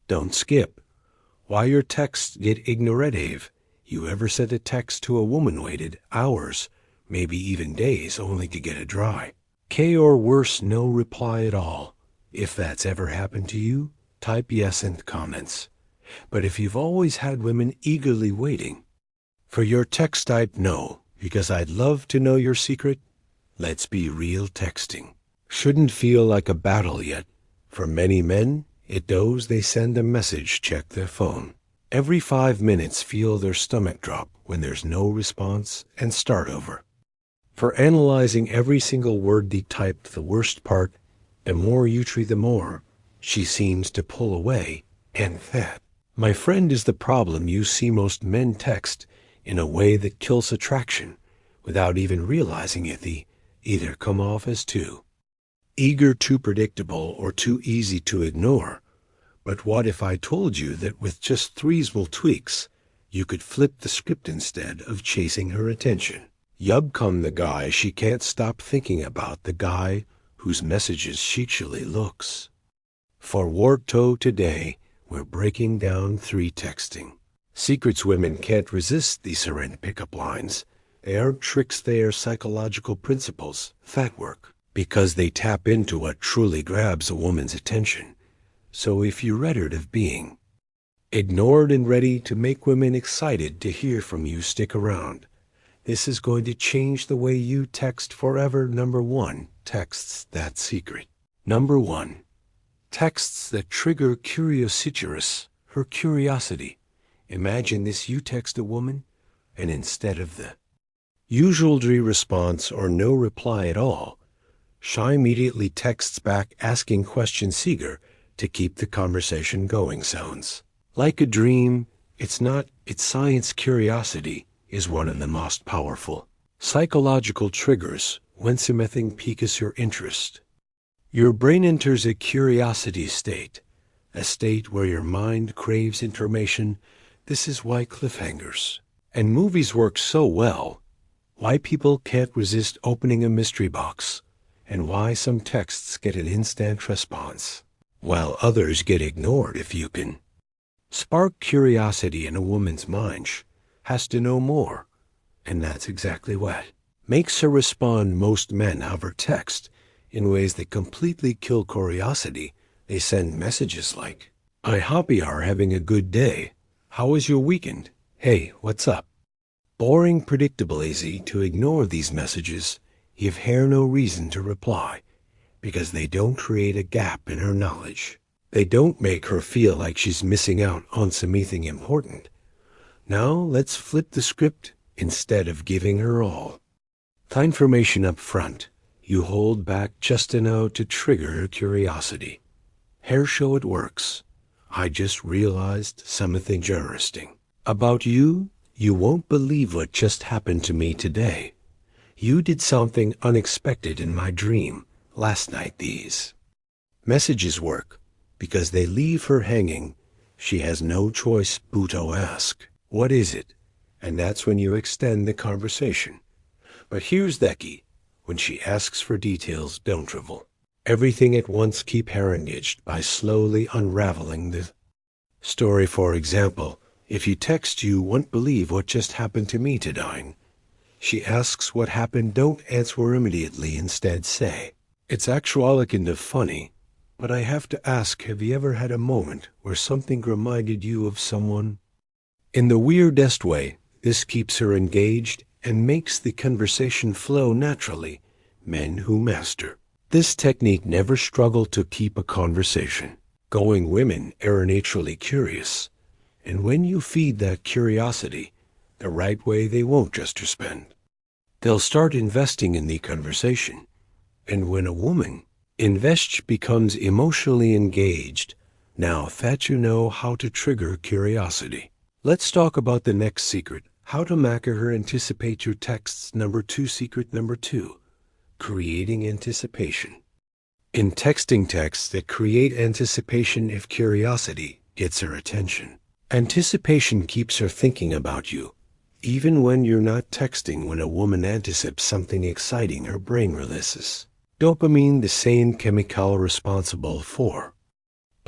Don't skip. Why your texts get ignorative. You ever sent a text to a woman waited hours, maybe even days, only to get it dry? K or worse, no reply at all. If that's ever happened to you, type yes in the comments. But if you've always had women eagerly waiting for your text, type no, because I'd love to know your secret. Let's be real, texting shouldn't feel like a battle yet. For many men, it does. They send a message, check their phone. Every 5 minutes, feel their stomach drop when there's no response, and start over. For analyzing every single word they typed, the worst part, the more you treat, the more she seems to pull away, and that, my friend, is the problem. You see most men text in a way that kills attraction without even realizing it. They either come off as too eager, too predictable, or too easy to ignore. But what if I told you that with just 3 small tweaks, you could flip the script instead of chasing her attention? You'd become the guy she can't stop thinking about, the guy whose messages she actually looks. For Warto today, we're breaking down 3 texting secrets women can't resist. These aren't pickup lines. They aren't tricks, they are psychological principles that work because they tap into what truly grabs a woman's attention. So if you're ready of being ignored and ready to make women excited to hear from you, stick around. This is going to change the way you text forever. Number 1, texts that secret. Number 1, texts that trigger her curiosity. Imagine this: you text a woman, and instead of the usual response or no reply at all, she immediately texts back asking questions, eager to keep the conversation going. Sounds like a dream. It's not. It's science. Curiosity is one of the most powerful psychological triggers. When something piques your interest, your brain enters a curiosity state, a state where your mind craves information. This is why cliffhangers and movies work so well, why people can't resist opening a mystery box, and why some texts get an instant response, while others get ignored. If you can spark curiosity in a woman's mind, she has to know more, and that's exactly what makes her respond. Most men hover text in ways that completely kill curiosity. They send messages like, I hope you are having a good day. How was your weekend? Hey, what's up? Boring, predictable. Easy to ignore these messages. Give her no reason to reply, because they don't create a gap in her knowledge. They don't make her feel like she's missing out on something important. Now let's flip the script. Instead of giving her all the information up front, you hold back just enough to trigger her curiosity. Her show it works. I just realized something interesting about you. You won't believe what just happened to me today. You did something unexpected in my dream last night. These messages work because they leave her hanging. She has no choice but to ask, what is it? And that's when you extend the conversation. But here's the key. When she asks for details, don't reveal everything at once. Keep her engaged by slowly unraveling the story. For example, if you text, you won't believe what just happened to me today. She asks what happened. Don't answer immediately. Instead say, it's actually kind of funny, but I have to ask, have you ever had a moment where something reminded you of someone? In the weirdest way, this keeps her engaged and makes the conversation flow naturally. Men who master this technique never struggle to keep a conversation going. Women are naturally curious, and when you feed that curiosity the right way, they won't just respond. They'll start investing in the conversation. And when a woman invests, becomes emotionally engaged, now that you know how to trigger curiosity, let's talk about the next secret, how to make her anticipate your texts. Number 2, secret number 2, creating anticipation. In texting, texts that create anticipation. If curiosity gets her attention, anticipation keeps her thinking about you. Even when you're not texting, when a woman anticipates something exciting, her brain releases dopamine, the same chemical responsible for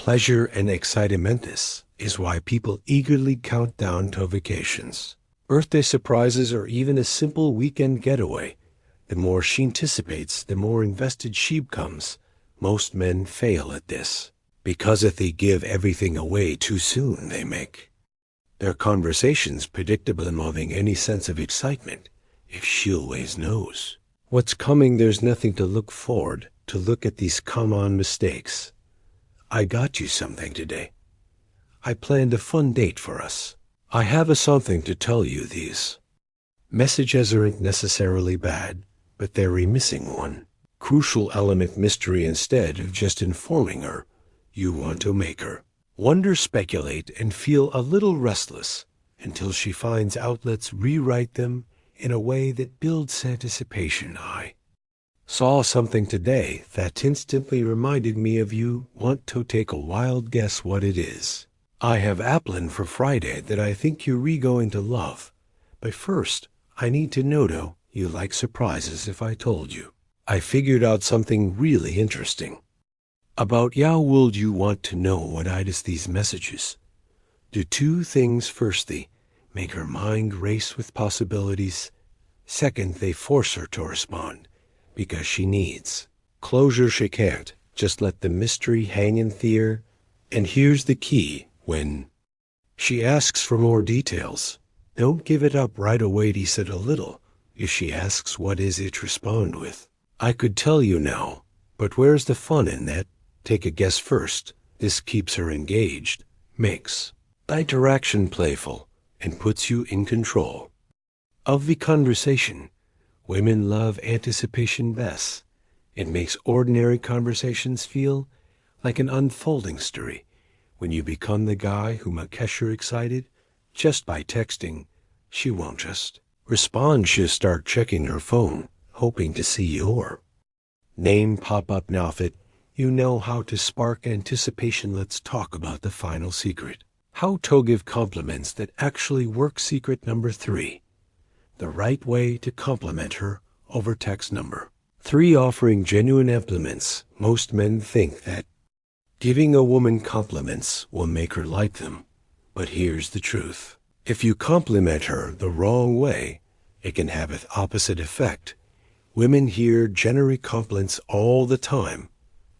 Pleasure and excitementness is why people eagerly count down to vacations, birthday surprises, or even a simple weekend getaway. The more she anticipates, the more invested she becomes. Most men fail at this because if they give everything away too soon, they make their conversations predictable, involving any sense of excitement. If she always knows what's coming, there's nothing to look forward to. Look at these common mistakes. I got you something today. I planned a fun date for us. I have something to tell you. These messages aren't necessarily bad, but they're missing one crucial element: mystery. Instead of just informing her, you want to make her wonder, speculate, and feel a little restless until she finds out. Let's rewrite them in a way that builds anticipation. I saw something today that instantly reminded me of you. Want to take a wild guess what it is? I have Applin for Friday that I think you're going to love. But first, I need to know, do you like surprises? If I told you I figured out something really interesting about you, would you want to know what it is? These messages do two things. First, they make her mind race with possibilities. Second, they force her to respond because she needs closure. She can't just let the mystery hang in the air. And here's the key: when she asks for more details, don't give it up right away. He said a little. If she asks what is it, respond with, I could tell you now, but where's the fun in that? Take a guess first. This keeps her engaged, makes the interaction playful, and puts you in control of the conversation. Women love anticipation best. It makes ordinary conversations feel like an unfolding story. When you become the guy who makes her excited just by texting, she won't just respond. She'll start checking her phone, hoping to see your name pop up. Now if you know how to spark anticipation, let's talk about the final secret: how to give compliments that actually work. Secret number 3: the right way to compliment her over text. Number 3: offering genuine compliments. Most men think that giving a woman compliments will make her like them. But here's the truth: if you compliment her the wrong way, it can have an opposite effect. Women hear generic compliments all the time,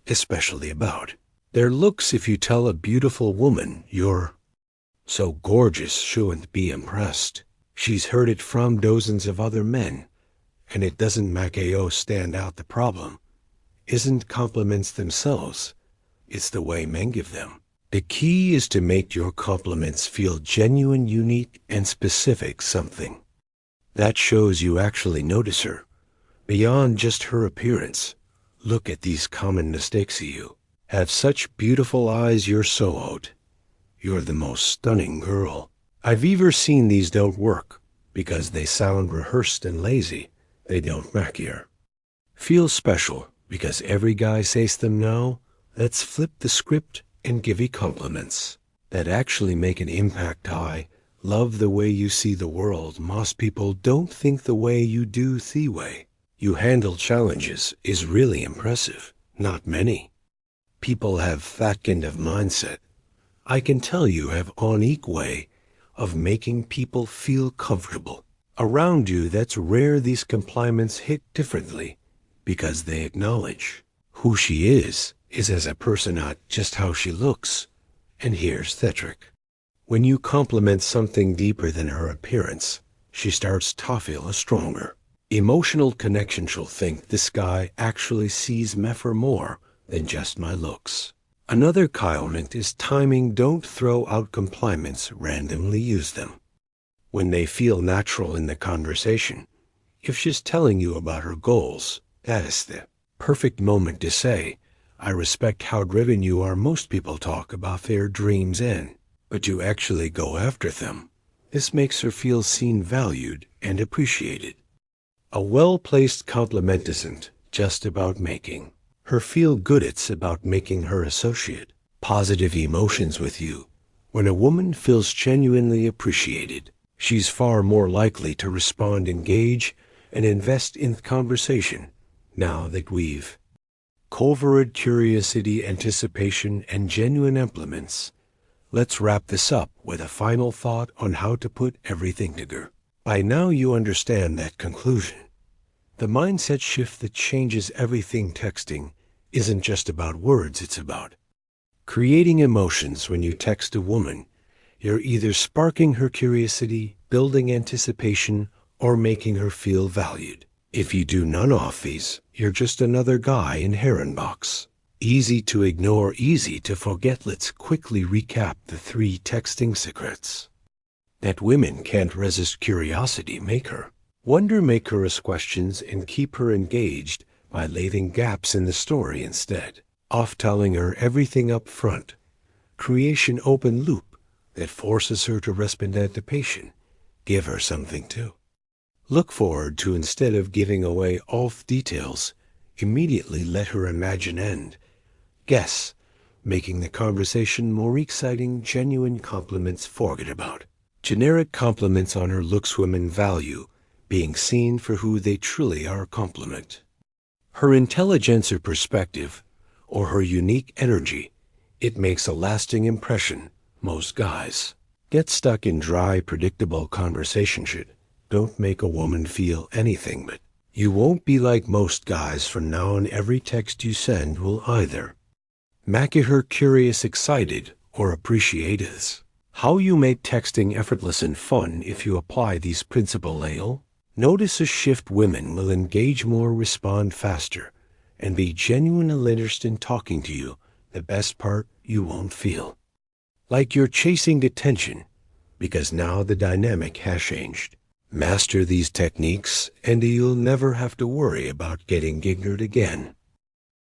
especially about their looks. If you tell a beautiful woman you're so gorgeous, she won't be impressed. She's heard it from dozens of other men, and it doesn't make AO stand out. The problem isn't compliments themselves, it's the way men give them. The key is to make your compliments feel genuine, unique, and specific, something that shows you actually notice her beyond just her appearance. Look at these common mistakes. You have such beautiful eyes, you're so hot, you're the most stunning girl I've ever seen. These don't work because they sound rehearsed and lazy. They don't make you feel special because every guy says them. Now, let's flip the script and give you compliments that actually make an impact. I love the way you see the world. Most people don't think the way you do. The way you handle challenges is really impressive. Not many people have that kind of mindset. I can tell you have a unique way of making people feel comfortable around you. That's rare. These compliments hit differently because they acknowledge who she is as a person, not just how she looks. And here's the trick: when you compliment something deeper than her appearance, she starts to feel a stronger emotional connection. She'll think, this guy actually sees me for more than just my looks. Another element is timing. Don't throw out compliments randomly. Use them when they feel natural in the conversation. If she's telling you about her goals, that is the perfect moment to say, I respect how driven you are. Most people talk about their dreams but you actually go after them. This makes her feel seen, valued, and appreciated. A well-placed compliment isn't just about making her feel good, it's about making her associate positive emotions with you. When a woman feels genuinely appreciated, she's far more likely to respond, engage, and invest in the conversation. Now that we've covert curiosity, anticipation, and genuine implements. Let's wrap this up with a final thought on how to put everything together. By now you understand that conclusion. The mindset shift that changes everything. Texting isn't just about words, it's about creating emotions. When you text a woman, you're either sparking her curiosity, building anticipation, or making her feel valued. If you do none of these, you're just another guy in Heron Box. Easy to ignore, easy to forget. Let's quickly recap the 3 texting secrets that women can't resist. Curiosity, make her wonder, make her ask questions, and keep her engaged by leaving gaps in the story instead of telling her everything up front. Creation, open loop that forces her to respond. Anticipation, give her something to look forward to instead of giving away all details. Immediately let her imagine and guess, making the conversation more exciting. Genuine compliments, forget about generic compliments on her looks. Women value being seen for who they truly are. Compliment her intelligence or perspective, or her unique energy. It makes a lasting impression. Most guys get stuck in dry, predictable conversation. Don't make a woman feel anything but you won't be like most guys. From now on, every text you send will either make her curious, excited, or appreciative. How you make texting effortless and fun. If you apply these principles, notice a shift. Women will engage more, respond faster, and be genuinely interested in talking to you. The best part, you won't feel like you're chasing attention, because now the dynamic has changed. Master these techniques, and you'll never have to worry about getting ignored again.